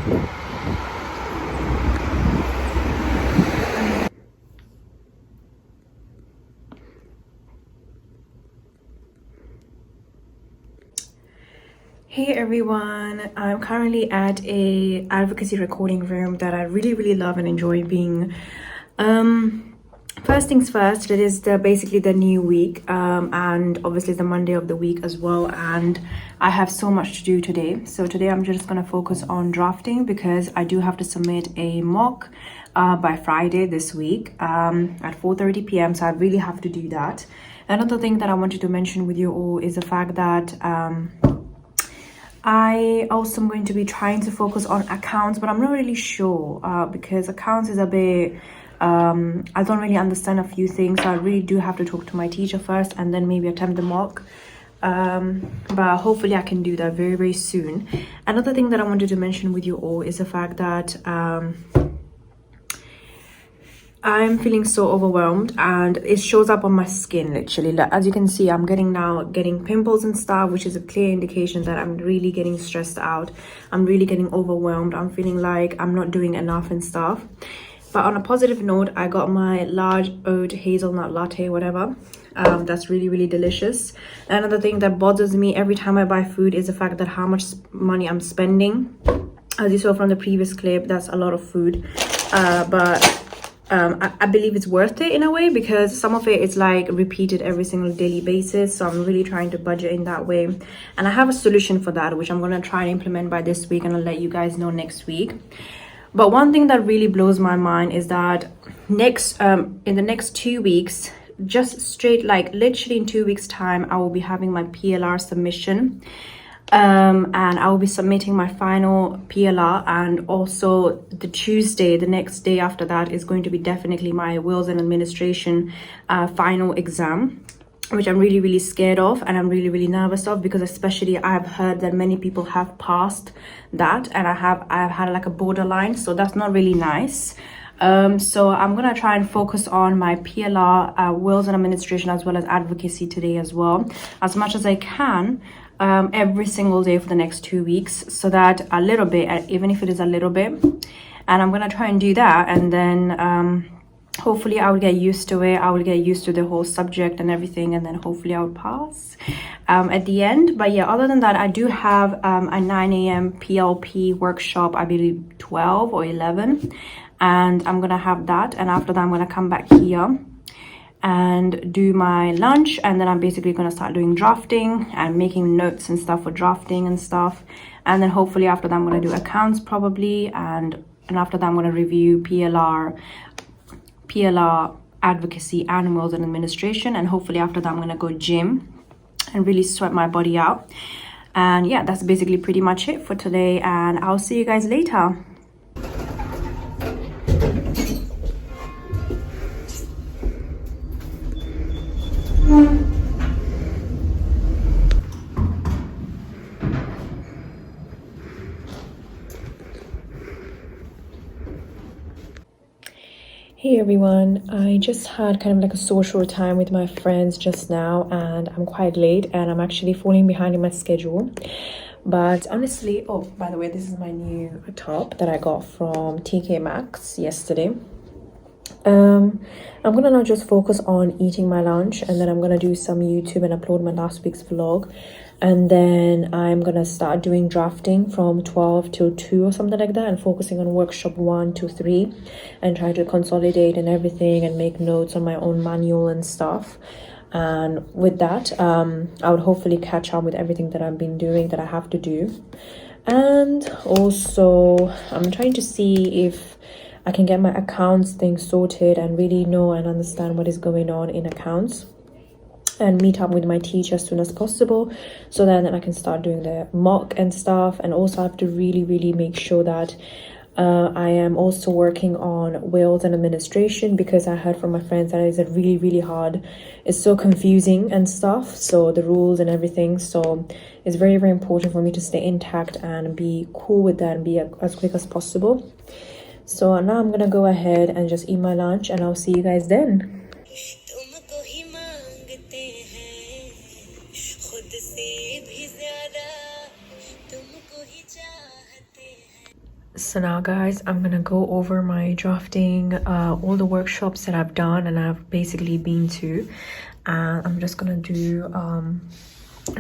Hey everyone, I'm currently at a advocacy recording room that I really love and enjoy being. First things first, it is basically the new week, and obviously the Monday of the week as well, and I have so much to do today. So today I'm just going to focus on drafting because I do have to submit a mock by Friday this week at 4:30 p.m. So I really have to do that. Another thing that I wanted to mention with you all is the fact that I also am going to be trying to focus on accounts, but I'm not really sure because accounts is a bit, I don't really understand a few things. So I really do have to talk to my teacher first and then maybe attempt the mock. But hopefully I can do that very soon. Another thing that I wanted to mention with you all is the fact that I'm feeling so overwhelmed and it shows up on my skin literally. Like, as you can see, I'm getting pimples and stuff, which is a clear indication that I'm really getting stressed out. I'm really getting overwhelmed. I'm feeling like I'm not doing enough and stuff. But on a positive note, I got my large oat hazelnut latte, whatever. That's really delicious. Another thing that bothers me every time I buy food is the fact that how much money I'm spending. As you saw from the previous clip, that's a lot of food. But I believe it's worth it in a way because some of it is like repeated every single daily basis. So I'm really trying to budget in that way, and I have a solution for that, which I'm going to try and implement by this week, and I'll let you guys know next week. But one thing that really blows my mind is that in the next 2 weeks, just straight, like literally in 2 weeks time, I will be having my PLR submission. And I will be submitting my final PLR, and also the Tuesday, the next day after that, is going to be definitely my wills and administration final exam, which I'm really scared of, and I'm really nervous of, because especially I've heard that many people have passed that, and I've had like a borderline, so that's not really nice. So I'm gonna try and focus on my PLR, wills and administration, as well as advocacy today as well, as much as I can, every single day for the next 2 weeks, so that a little bit, even if it is a little bit, and I'm gonna try and do that, and then hopefully I will get used to it. I will get used to the whole subject and everything, and then hopefully I will pass at the end. But yeah, other than that, I do have a 9 a.m. PLP workshop, I believe 12 or 11, and I'm gonna have that, and after that I'm gonna come back here and do my lunch, and then I'm basically gonna start doing drafting and making notes and stuff for drafting and stuff, and then hopefully after that I'm gonna do accounts probably, and after that I'm gonna review PLR advocacy and wills and administration, and hopefully after that I'm gonna go gym and really sweat my body out. And yeah, that's basically pretty much it for today, and I'll see you guys later. Hey everyone, I just had kind of like a social time with my friends just now, and I'm quite late and I'm actually falling behind in my schedule. But honestly, oh, by the way, this is my new top that I got from TK Maxx yesterday. I'm gonna now just focus on eating my lunch, and then I'm gonna do some YouTube and upload my last week's vlog, and then I'm gonna start doing drafting from 12 till 2 or something like that, and focusing on workshop 1 to 3, and try to consolidate and everything and make notes on my own manual and stuff. And with that, I would hopefully catch up with everything that I've been doing that I have to do. And also I'm trying to see if I can get my accounts thing sorted and really know and understand what is going on in accounts, and meet up with my teacher as soon as possible, so then I can start doing the mock and stuff. And also I have to really make sure that I am also working on wills and administration, because I heard from my friends that it's a really hard, it's so confusing and stuff, so the rules and everything. So it's very important for me to stay intact and be cool with that and be as quick as possible. So now I'm gonna go ahead and just eat my lunch, and I'll see you guys then. So now guys, I'm gonna go over my drafting, all the workshops that I've done and I've basically been to, and I'm just gonna do a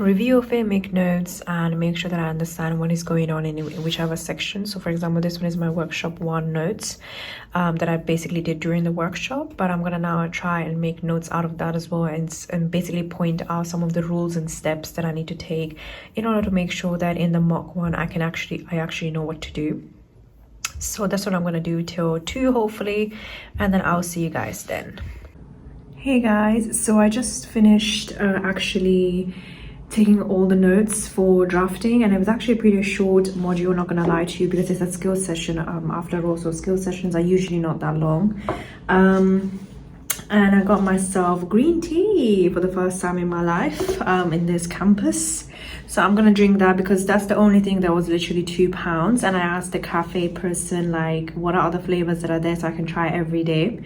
review of it, make notes, and make sure that I understand what is going on in whichever section. So for example, this one is my workshop 1 notes that I basically did during the workshop, but I'm gonna now try and make notes out of that as well, and basically point out some of the rules and steps that I need to take in order to make sure that in the mock one I actually know what to do. So that's what I'm gonna do till 2 hopefully, and then I'll see you guys then. Hey guys, so I just finished actually taking all the notes for drafting, and it was actually a pretty short module, not gonna lie to you, because it's a skill session after all, so skill sessions are usually not that long. And I got myself green tea for the first time in my life in this campus. So I'm gonna drink that because that's the only thing that was literally £2. And I asked the cafe person like what are other flavors that are there so I can try every day.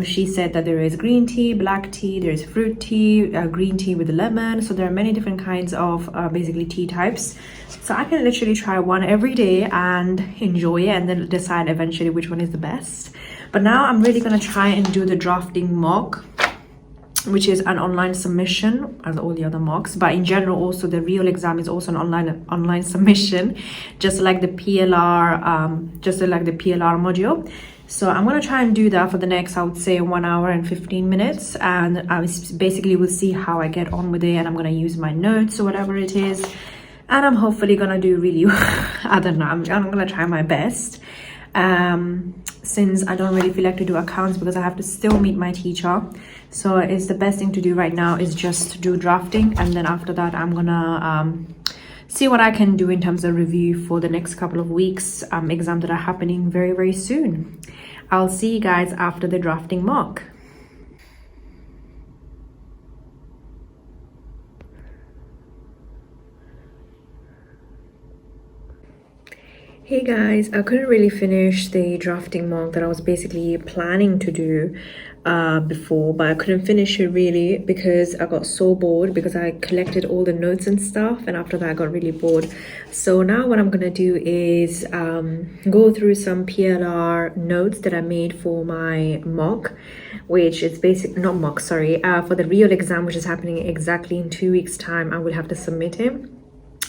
She said that there is green tea, black tea, there is fruit tea, green tea with lemon. So there are many different kinds of basically tea types. So I can literally try one every day and enjoy it and then decide eventually which one is the best. But now I'm really gonna try and do the drafting mock, which is an online submission as all the other mocks, but in general also the real exam is also an online submission, just like the PLR module. So I'm gonna try and do that for the next, I would say, 1 hour and 15 minutes, and I basically will see how I get on with it, and I'm gonna use my notes or whatever it is, and I'm hopefully gonna do really I don't know, I'm gonna try my best. Since I don't really feel like to do accounts because I have to still meet my teacher, so it's the best thing to do right now is just do drafting, and then after that I'm gonna see what I can do in terms of review for the next couple of weeks exams that are happening very soon. I'll see you guys after the drafting mock. Hey guys, I couldn't really finish the drafting mock that I was basically planning to do before, but I couldn't finish it really because I got so bored because I collected all the notes and stuff, and after that I got really bored. So now what I'm gonna do is go through some PLR notes that I made for my mock, which is not mock, sorry, for the real exam, which is happening exactly in 2 weeks time. I will have to submit it.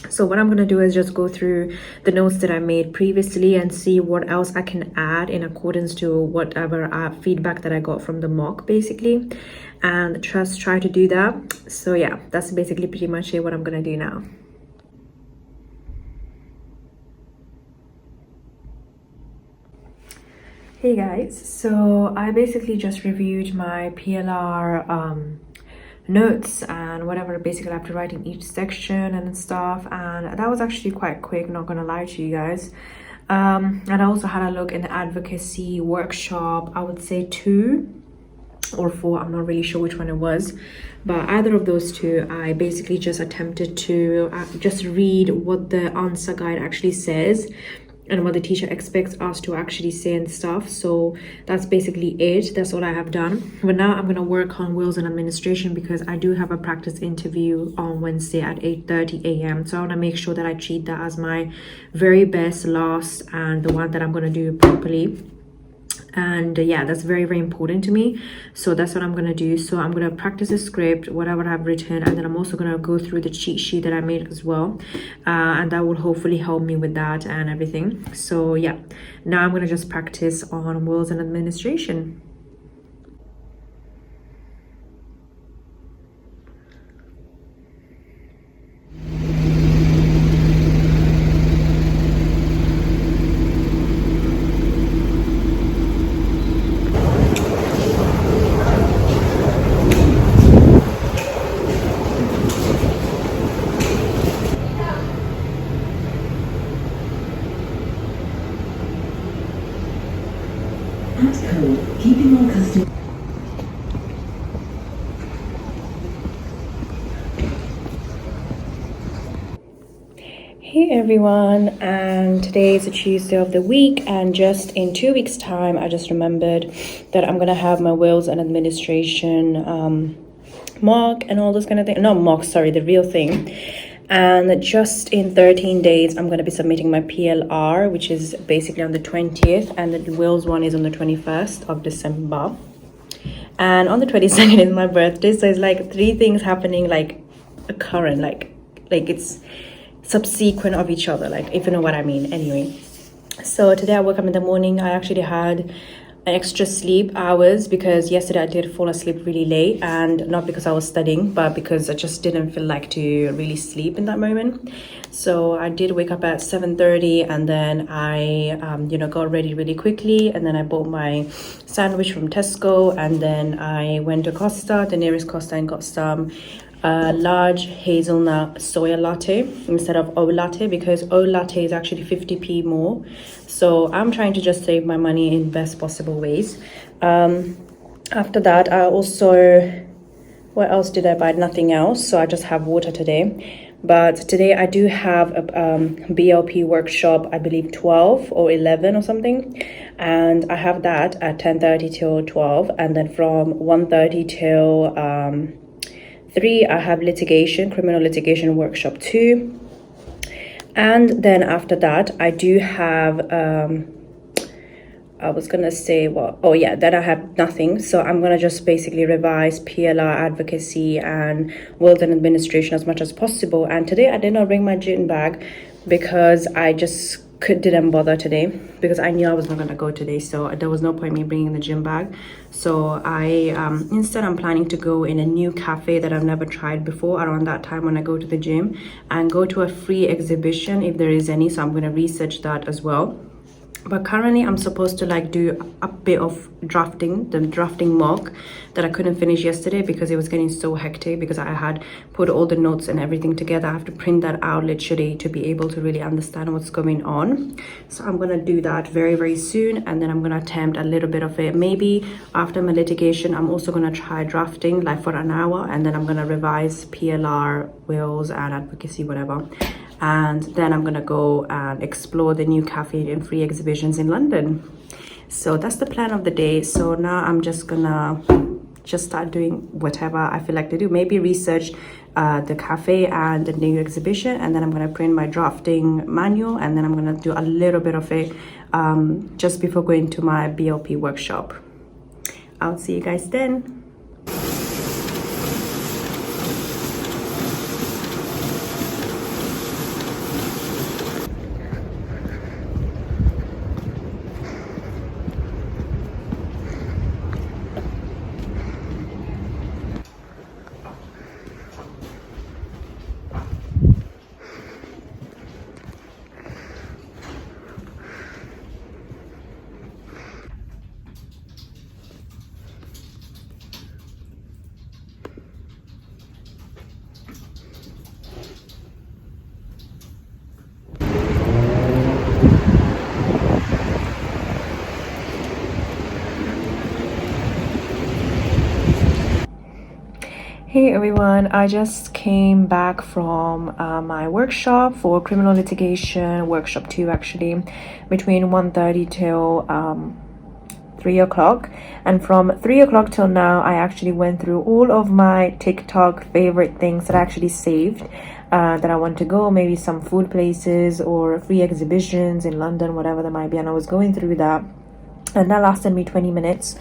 So what I'm going to do is just go through the notes that I made previously and see what else I can add in accordance to whatever feedback that I got from the mock basically, and just try to do that. So yeah, that's basically pretty much it, what I'm going to do now. Hey guys, so I basically just reviewed my PLR notes and whatever basically I have to write in each section and stuff, and that was actually quite quick, not gonna lie to you guys. And I also had a look in the advocacy workshop, I would say 2 or 4, I'm not really sure which one it was, but either of those 2 I basically just attempted to just read what the answer guide actually says and what the teacher expects us to actually say and stuff. So that's basically it, that's what I have done. But now I'm going to work on wills and administration because I do have a practice interview on Wednesday at 8:30 a.m. so I want to make sure that I treat that as my very best last and the one that I'm going to do properly. And yeah, that's very important to me, so that's what I'm gonna do. So I'm gonna practice the script, whatever I've written, and then I'm also gonna go through the cheat sheet that I made as well, and that will hopefully help me with that and everything. So yeah, now I'm gonna just practice on wills and administration. Keeping all customers. Hey everyone, and today is a Tuesday of the week, and just in 2 weeks time I just remembered that I'm gonna have my wills and administration mock and all those kind of things. Not mock, sorry, the real thing. And just in 13 days I'm going to be submitting my PLR, which is basically on the 20th, and the Wills one is on the 21st of December. And on the 22nd is my birthday, so it's like 3 things happening, like current, like it's subsequent of each other, like, if you know what I mean. Anyway, so today I woke up in the morning. I actually had an extra sleep hours because yesterday I did fall asleep really late, and not because I was studying, but because I just didn't feel like to really sleep in that moment. So I did wake up at 7:30, and then I got ready really quickly, and then I bought my sandwich from Tesco, and then I went to Costa, the nearest Costa, and got some large hazelnut soya latte instead of O latte, because O latte is actually 50p more. So I'm trying to just save my money in best possible ways. After that, I also, what else did I buy? Nothing else. So I just have water today. But today I do have a BLP workshop, I believe 12 or 11 or something. And I have that at 10:30 till 12. And then from 1:30 till 3, I have criminal litigation workshop 2. And then after that, I do have, I was gonna say, then I have nothing. So I'm gonna just basically revise PLR, advocacy, and wills and administration as much as possible. And today I did not bring my gym bag because I just didn't bother today, because I knew I was not gonna go today, so there was no point me bringing the gym bag. So I instead I'm planning to go in a new cafe that I've never tried before around that time when I go to the gym, and go to a free exhibition if there is any. So I'm going to research that as well. But currently I'm supposed to like do a bit of drafting, the drafting mock that I couldn't finish yesterday because it was getting so hectic, because I had put all the notes and everything together. I have to print that out literally to be able to really understand what's going on. So I'm going to do that very, very soon. And then I'm going to attempt a little bit of it. Maybe after my litigation, I'm also going to try drafting like for an hour, and then I'm going to revise PLR, wills, and advocacy, whatever. And then I'm gonna go and explore the new cafe and free exhibitions in London. So that's the plan of the day. So now I'm just gonna start doing whatever I feel like to do. Maybe research the cafe and the new exhibition, and then I'm gonna print my drafting manual, and then I'm gonna do a little bit of it just before going to my BLP workshop. I'll see you guys then. Hey everyone, I just came back from my workshop for criminal litigation, workshop 2 actually, between 1:30 till 3 o'clock. And from 3 o'clock till now, I actually went through all of my TikTok favorite things that I actually saved that I want to go, maybe some food places or free exhibitions in London, whatever there might be. And I was going through that, and that lasted me 20 minutes.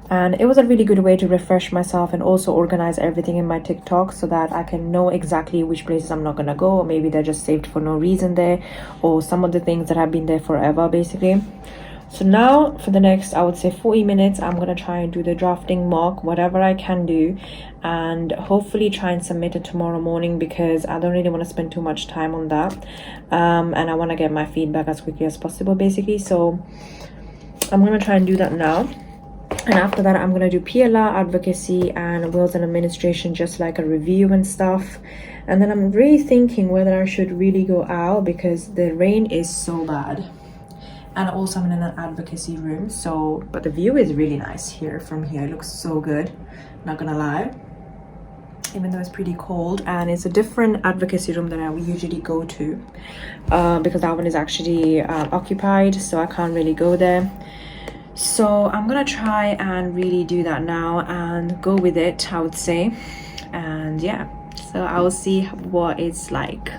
And it was a really good way to refresh myself and also organize everything in my TikTok so that I can know exactly which places I'm not gonna go, or maybe they're just saved for no reason there, or some of the things that have been there forever basically. So now for the next, I would say 40 minutes, I'm gonna try and do the drafting mock, whatever I can do, and hopefully try and submit it tomorrow morning, because I don't really want to spend too much time on that, and I want to get my feedback as quickly as possible basically. So I'm gonna try and do that now. And after that, I'm gonna do PLR, advocacy, and wills and administration, just like a review and stuff. And then I'm really thinking whether I should really go out, because the rain is so bad. And also I'm in an advocacy room, so, but the view is really nice here. From here it looks so good, not gonna lie, even though it's pretty cold. And it's a different advocacy room than I usually go to, because that one is actually occupied, so I can't really go there. So I'm gonna try and really do that now and go with it, I would say. And yeah, So I will see what it's like.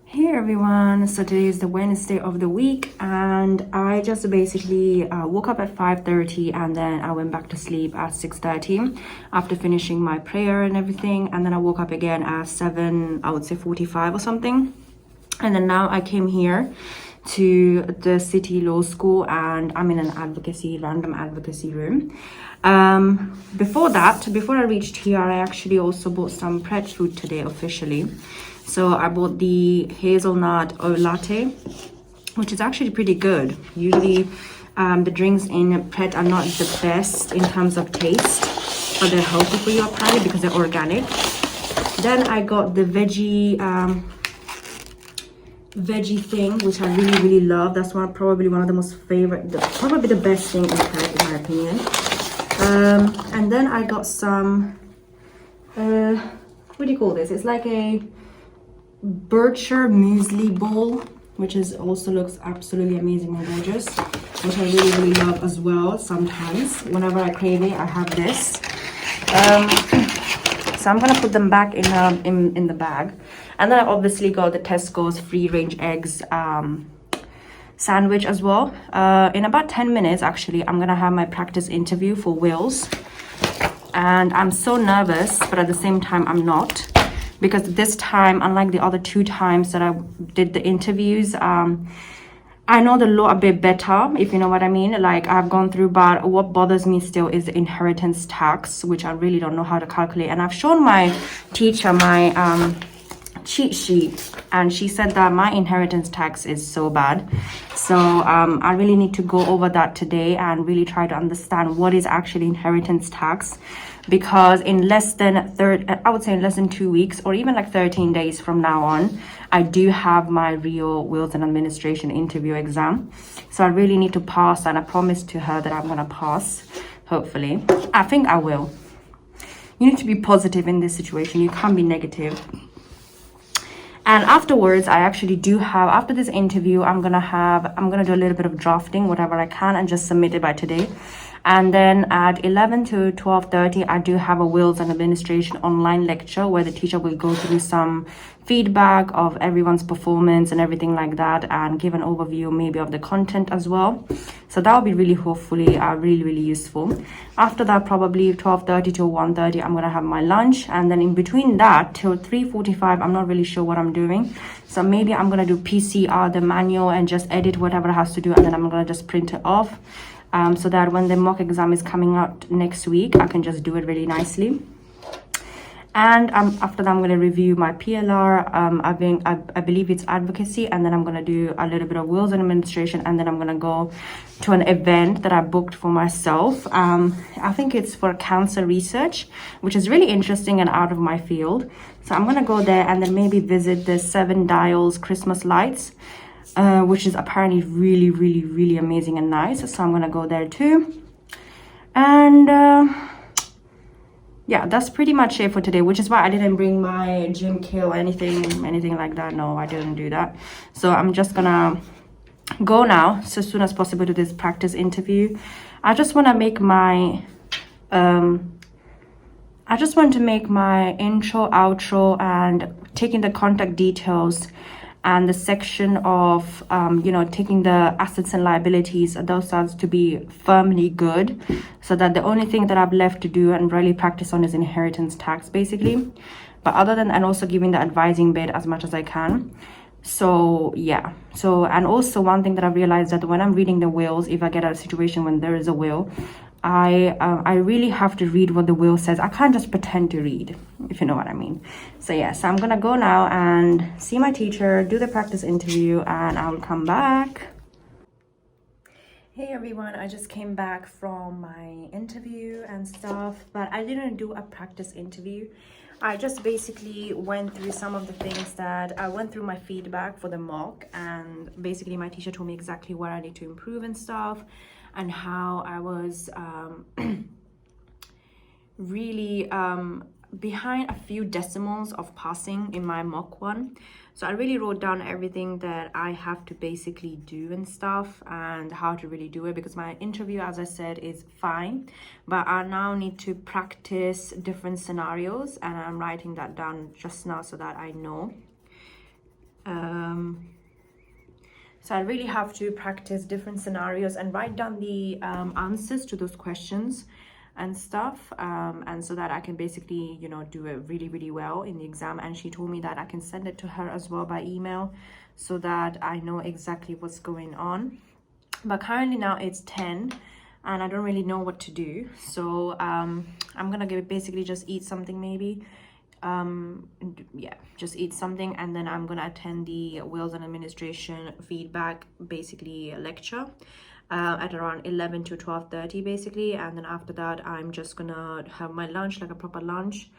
Hey everyone, so today is the Wednesday of the week, and I just basically woke up at 5:30 and then I went back to sleep at 6:30 after finishing my prayer and everything, and then I woke up again at 7, I would say 45 or something, and then now I came here to the City Law School and I'm in an random advocacy room. Before I reached here, I actually also bought some Pret food today officially. So I bought the hazelnut oat latte, which is actually pretty good. Usually the drinks in Pret are not the best in terms of taste, but they're healthy for you apparently because they're organic. Then I got the veggie thing, which I really love. That's probably one of the most favorite, probably the best thing in Pret in my opinion. And then I got some, what do you call this? It's like a Berkshire muesli bowl, which also looks absolutely amazing and gorgeous, which I really love as well. Sometimes whenever I crave it, I have this. So I'm gonna put them back in the bag. And then I obviously got the Tesco's free range eggs sandwich as well. In about 10 minutes actually, I'm gonna have my practice interview for wills, and I'm so nervous, but at the same time I'm not, because this time, unlike the other 2 times that I did the interviews, I know the law a bit better, if you know what I mean. Like, I've gone through, but what bothers me still is the inheritance tax, which I really don't know how to calculate. And I've shown my teacher my cheat sheet, and she said that my inheritance tax is so bad. So I really need to go over that today and really try to understand what is actually inheritance tax, because in less than I would say in less than 2 weeks, or even like 13 days from now on, I do have my real wills and administration interview exam. So I really need to pass, and I promised to her that I'm gonna pass, hopefully. I think I will. You need to be positive in this situation. You can't be negative. And afterwards, I actually do have, after this interview, I'm gonna do a little bit of drafting, whatever I can, and just submit it by today. And then at 11 to 12:30, I do have a wills and administration online lecture where the teacher will go through some feedback of everyone's performance and everything like that, and give an overview maybe of the content as well. So that will be really, hopefully, really useful. After that, probably 12:30 to 1:30, I'm gonna have my lunch, and then in between that till 3:45, I'm not really sure what I'm doing. So maybe I'm gonna do PCR, the manual, and just edit whatever it has to do, and then I'm gonna just print it off. So that when the mock exam is coming out next week, I can just do it really nicely. And after that, I'm going to review my PLR. I believe it's advocacy, and then I'm going to do a little bit of wills and administration, and then I'm going to go to an event that I booked for myself. I think it's for cancer research, which is really interesting and out of my field. So I'm going to go there and then maybe visit the 7 Dials Christmas lights, which is apparently really amazing and nice. So I'm gonna go there too. And yeah, that's pretty much it for today, which is why I didn't bring my gym kit or anything like that. No, I didn't do that. So I'm just gonna go now, so as soon as possible, to this practice interview. I just want to make my intro, outro, and taking the contact details and the section of taking the assets and liabilities, those starts to be firmly good, so that the only thing that I've left to do and really practice on is inheritance tax basically. But other than, and also giving the advising bit as much as I can. So yeah, and also one thing that I've realized, that when I'm reading the wills, if I get a situation when there is a will, I really have to read what the will says. I can't just pretend to read, if you know what I mean. So yeah, so I'm gonna go now and see my teacher, do the practice interview, and I'll come back. Hey everyone, I just came back from my interview and stuff, but I didn't do a practice interview. I just basically went through some of the things that I went through, my feedback for the mock, and basically my teacher told me exactly where I need to improve and stuff, and how I was really behind a few decimals of passing in my mock one. So I really wrote down everything that I have to basically do and stuff, and how to really do it, because my interview, as I said, is fine, but I now need to practice different scenarios, and I'm writing that down just now so that I know. So I really have to practice different scenarios and write down the answers to those questions and stuff, and so that I can basically, you know, do it really, really well in the exam. And she told me that I can send it to her as well by email, so that I know exactly what's going on. But currently now it's 10 and I don't really know what to do, so I'm gonna basically just eat something maybe. Yeah, just eat something, and then I'm gonna attend the Wills and Administration feedback basically lecture at around 11 to 12:30 basically, and then after that I'm just gonna have my lunch, like a proper lunch,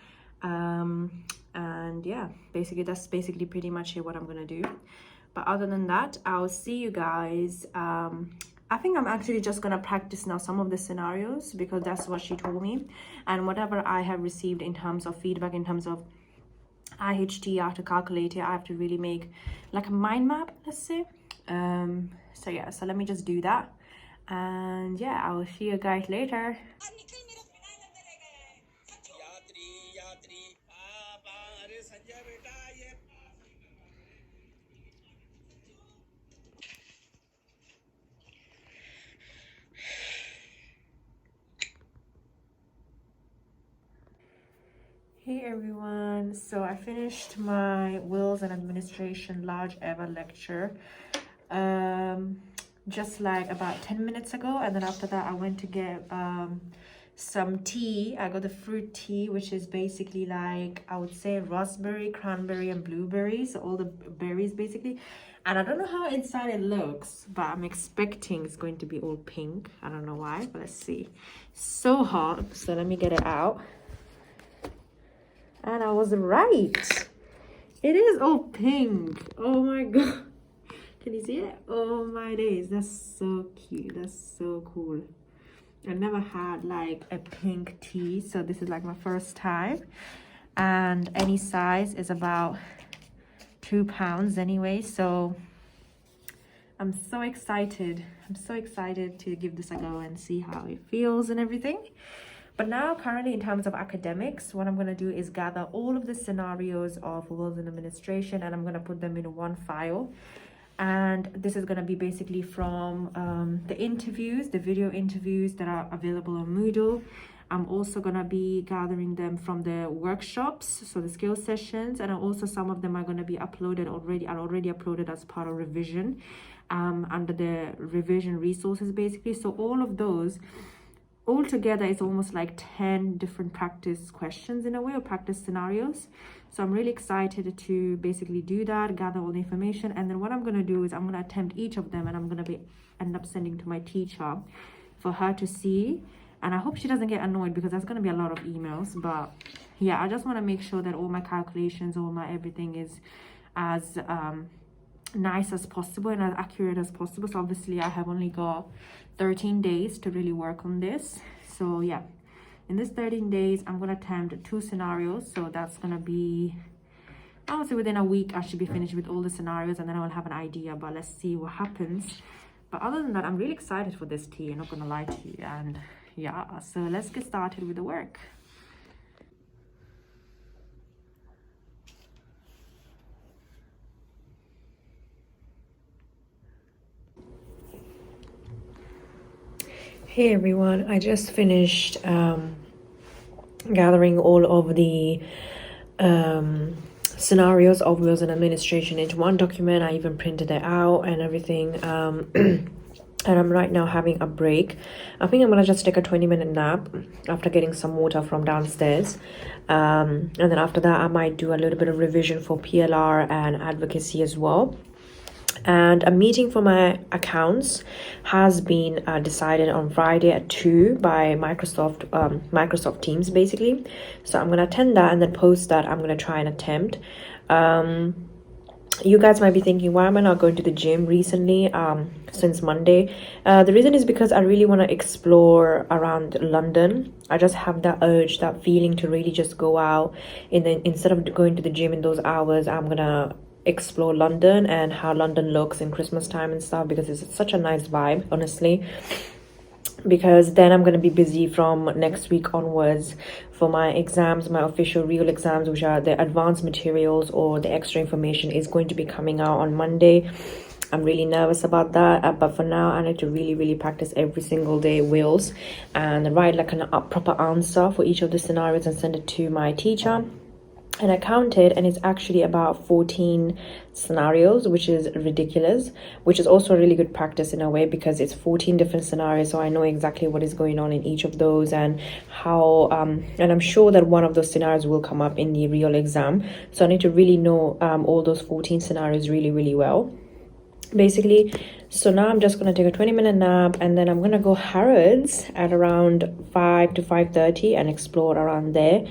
and yeah, basically that's basically pretty much what I'm gonna do. But other than that, I'll see you guys. I think I'm actually just gonna practice now some of the scenarios, because that's what she told me, and whatever I have received in terms of feedback, in terms of IHT, I have to calculate it. I have to really make like a mind map, let's say. So yeah, so let me just do that, and yeah, I will see you guys later. Hey everyone, so I finished my Wills and Administration large ever lecture just like about 10 minutes ago, and then after that I went to get some tea. I got the fruit tea, which is basically like, I would say raspberry, cranberry and blueberry, so all the berries basically. And I don't know how inside it looks, but I'm expecting it's going to be all pink. I don't know why, but let's see. So hot, so let me get it out. And I was right. It is all pink. Oh my god. Can you see it? Oh my days. That's so cute. That's so cool. I never had like a pink tea, so this is like my first time. And any size is about £2 anyway. So I'm so excited. I'm so excited to give this a go and see how it feels and everything. But now, currently, in terms of academics, what I'm going to do is gather all of the scenarios of Wills and Administration, and I'm going to put them in one file. And this is going to be basically from the interviews, the video interviews that are available on Moodle. I'm also going to be gathering them from the workshops, so the skill sessions, and also some of them are going to be uploaded already, are already uploaded as part of revision, under the revision resources basically. So all of those altogether is almost like 10 different practice questions in a way, or practice scenarios. So I'm really excited to basically do that, gather all the information, and then what I'm going to do is I'm going to attempt each of them, and I'm going to end up sending to my teacher for her to see. And I hope she doesn't get annoyed, because that's going to be a lot of emails. But yeah, I just want to make sure that all my calculations, all my everything is as nice as possible and as accurate as possible. So obviously I have only got 13 days to really work on this. So yeah, in this 13 days I'm going to attempt 2 scenarios. So that's going to be, I would say within a week I should be finished with all the scenarios, and then I will have an idea. But let's see what happens. But other than that, I'm really excited for this tea, I'm not going to lie to you. And yeah, so let's get started with the work. Hey everyone, I just finished gathering all of the scenarios of Wills and Administration into one document. I even printed it out and everything. And I'm right now having a break. I think I'm gonna just take a 20-minute nap after getting some water from downstairs. And then after that, I might do a little bit of revision for PLR and advocacy as well. And a meeting for my accounts has been decided on Friday at 2 by Microsoft Teams basically. So I'm going to attend that, and then post that I'm going to try and attempt. You guys might be thinking, why am I not going to the gym recently, since Monday? The reason is because I really want to explore around London. I just have that urge, that feeling to really just go out, and then instead of going to the gym in those hours, I'm gonna explore London and how London looks in Christmas time and stuff, because it's such a nice vibe, honestly. Because then I'm going to be busy from next week onwards for my exams, my official real exams, which are the advanced materials, or the extra information is going to be coming out on Monday. I'm really nervous about that, but for now I need to really practice every single day wills and write like a proper answer for each of the scenarios and send it to my teacher. And I counted, and it's actually about 14 scenarios, which is ridiculous, which is also a really good practice in a way, because it's 14 different scenarios, so I know exactly what is going on in each of those, and how and I'm sure that one of those scenarios will come up in the real exam, so I need to really know all those 14 scenarios really well, basically. So now I'm just gonna take a 20-minute nap, and then I'm gonna go Harrods at around 5 to 5:30 and explore around there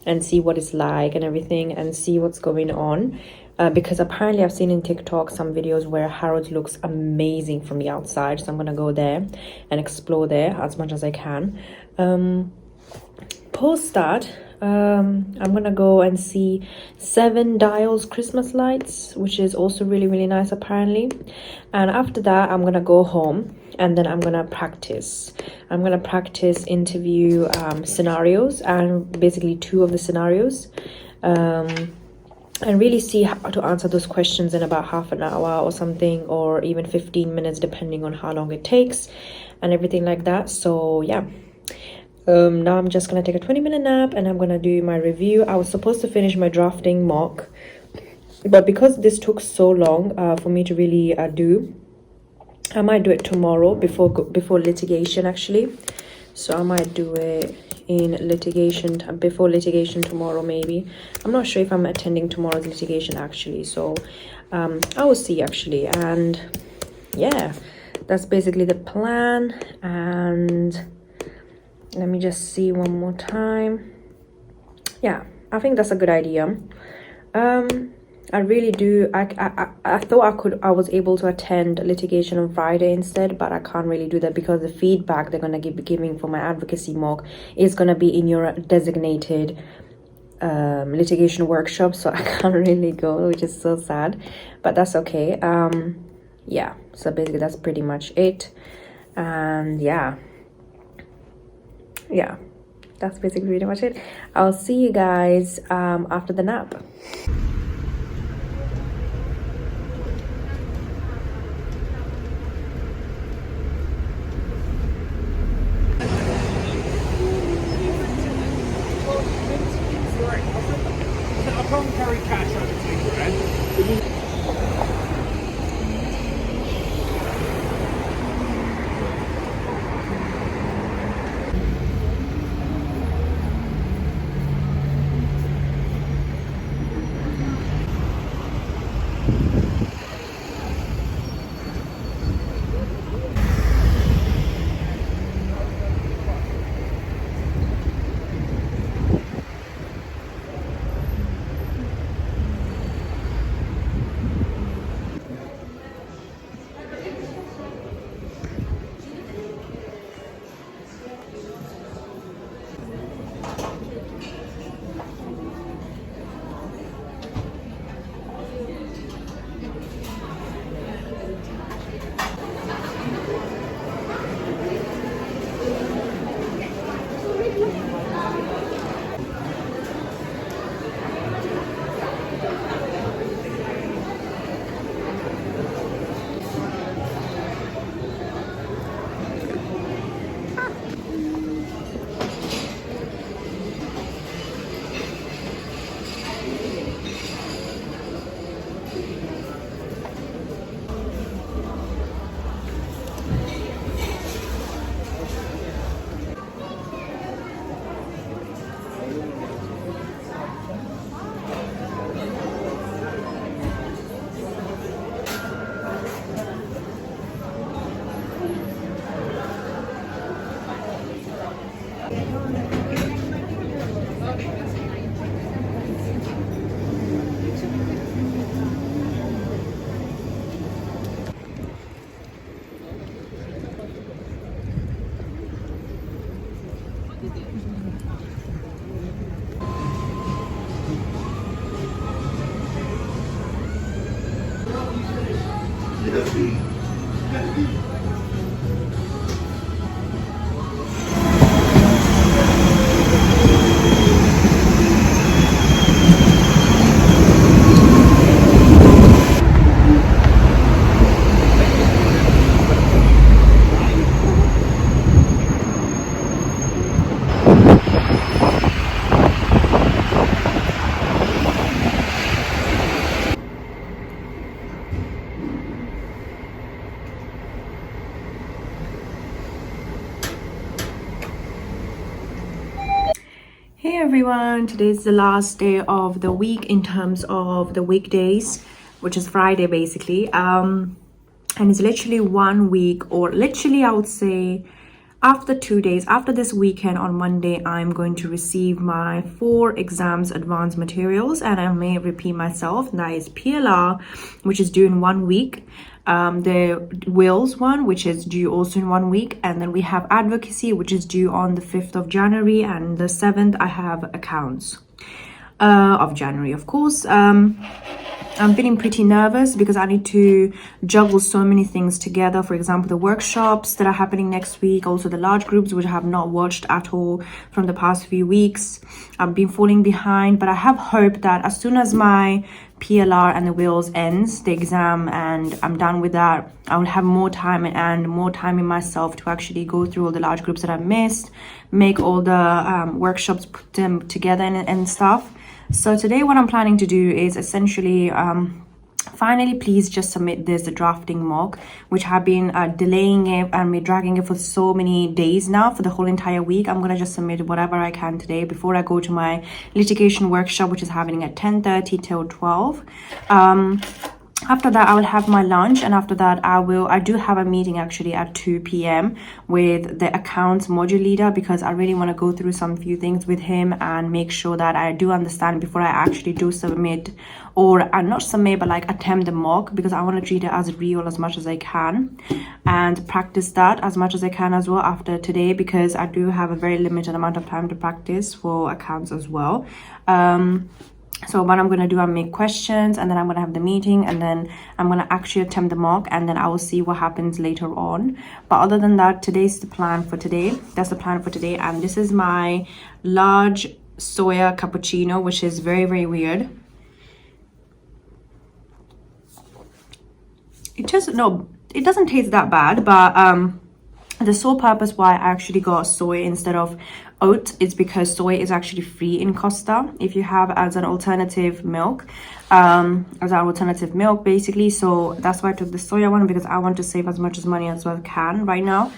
and see what it's like and everything, and see what's going on, because apparently I've seen in TikTok some videos where Harrods looks amazing from the outside, so I'm gonna go there and explore there as much as I can. Post that, I'm gonna go and see Seven Dials Christmas lights, which is also really nice apparently. And after that, I'm gonna go home, and then I'm gonna practice interview scenarios, and basically 2 of the scenarios, and really see how to answer those questions in about half an hour or something, or even 15 minutes depending on how long it takes and everything like that. So yeah, now I'm just gonna take a 20-minute nap, and I'm gonna do my review. I was supposed to finish my drafting mock, but because this took so long for me to really do, I might do it tomorrow before litigation actually. So I might do it in litigation, before litigation tomorrow maybe. I'm not sure if I'm attending tomorrow's litigation actually, so I will see actually. And yeah, that's basically the plan. And let me just see one more time. Yeah, I think that's a good idea. I really do. I thought I was able to attend litigation on Friday instead, but I can't really do that because the feedback they're gonna be giving for my advocacy mock is gonna be in your designated litigation workshop, so I can't really go, which is so sad, but that's okay. Yeah, so basically that's pretty much it. And yeah, that's basically pretty much it. I'll see you guys after the nap. I can't carry cash over 2 grand. Hey everyone, today's the last day of the week in terms of the weekdays, which is Friday basically. And it's literally 1 week, or literally I would say after 2 days, after this weekend on Monday, I'm going to receive my 4 exams advanced materials, and I may repeat myself. That is PLR, which is due in 1 week. The wills one, which is due also in 1 week, and then we have advocacy, which is due on the 5th of January, and the 7th I have accounts of January, of course. I'm feeling pretty nervous because I need to juggle so many things together. For example, the workshops that are happening next week, also the large groups, which I have not watched at all from the past few weeks. I've been falling behind, but I have hope that as soon as my PLR and the wills ends, the exam, and I'm done with that, I will have more time and more time in myself to actually go through all the large groups that I've missed, make all the workshops, put them together and stuff. So today what I'm planning to do is essentially finally please just submit this drafting mock, which have been delaying it and me dragging it for so many days now, for the whole entire week. I'm gonna just submit whatever I can today before I go to my litigation workshop, which is happening at 10:30 till 12. After that I will have my lunch, and after that I do have a meeting actually at 2 p.m. with the accounts module leader, because I really want to go through some few things with him and make sure that I do understand before I actually do submit, or not submit but like attempt the mock, because I want to treat it as real as much as I can and practice that as much as I can as well after today, because I do have a very limited amount of time to practice for accounts as well. So what I'm going to do, I'll make questions, and then I'm going to have the meeting, and then I'm going to actually attempt the mock, and then I will see what happens later on. But other than that, today's the plan for today. That's the plan for today. And this is my large soya cappuccino, which is very, very weird. It doesn't taste that bad, but the sole purpose why I actually got soy instead of oat is because soy is actually free in Costa if you have as an alternative milk, basically. So that's why I took the soya one, because I want to save as much money as I can right now,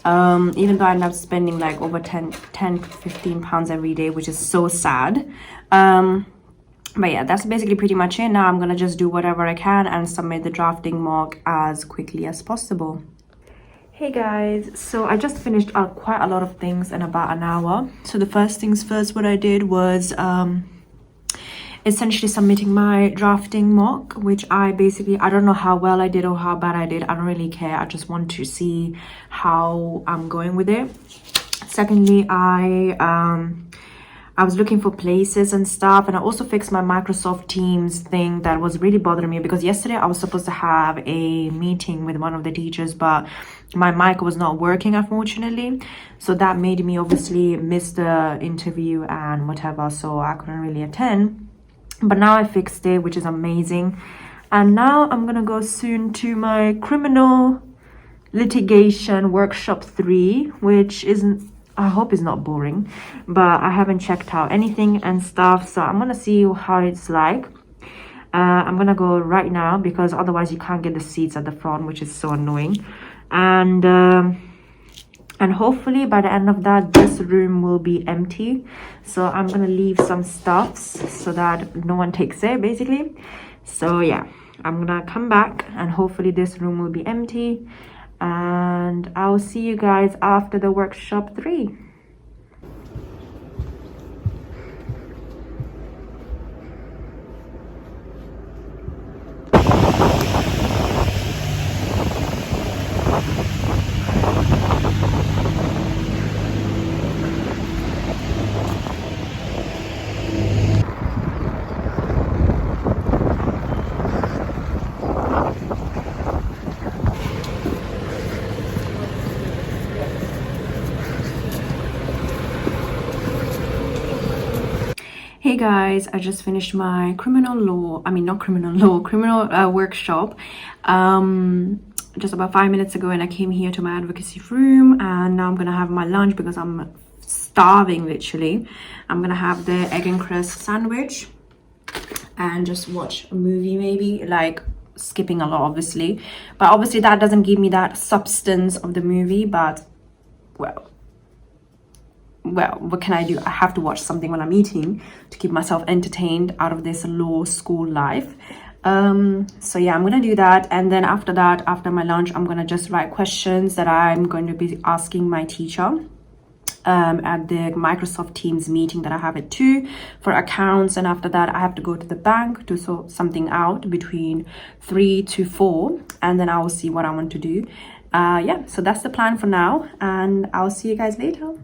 even though I end up spending like over 10 to 15 pounds every day, which is so sad. But yeah, that's basically pretty much it. Now I'm gonna just do whatever I can and submit the drafting mock as quickly as possible. Hey guys, so I just finished quite a lot of things in about an hour. So the first things first, what I did was essentially submitting my drafting mock, which I don't know how well I did or how bad I did. I don't really care. I just want to see how I'm going with it. Secondly, I was looking for places and stuff, and I also fixed my Microsoft Teams thing that was really bothering me, because yesterday I was supposed to have a meeting with one of the teachers, but my mic was not working, unfortunately. So that made me obviously miss the interview and whatever, so I couldn't really attend. But now I fixed it, which is amazing. And now I'm gonna go soon to my criminal litigation workshop 3, which isn't, I hope it's not boring, but I haven't checked out anything and stuff, so I'm gonna see how it's like. I'm gonna go right now, because otherwise you can't get the seats at the front, which is so annoying. And hopefully by the end of that, this room will be empty. So I'm gonna leave some stuffs so that no one takes it, basically. So yeah, I'm gonna come back and hopefully this room will be empty. And I'll see you guys after the workshop 3. Hey guys, I just finished my criminal workshop just about 5 minutes ago, and I came here to my advocacy room, and now I'm gonna have my lunch because I'm starving literally. I'm gonna have the egg and crust sandwich and just watch a movie, maybe, like skipping a lot obviously, but obviously that doesn't give me that substance of the movie. But well, what can I do? I have to watch something when I'm eating to keep myself entertained out of this law school life. So yeah, I'm gonna do that, and then after that, after my lunch, I'm gonna just write questions that I'm going to be asking my teacher at the Microsoft Teams meeting that I have at 2 for accounts. And after that, I have to go to the bank to sort something out between 3 to 4, and then I will see what I want to do. Yeah, so that's the plan for now, and I'll see you guys later.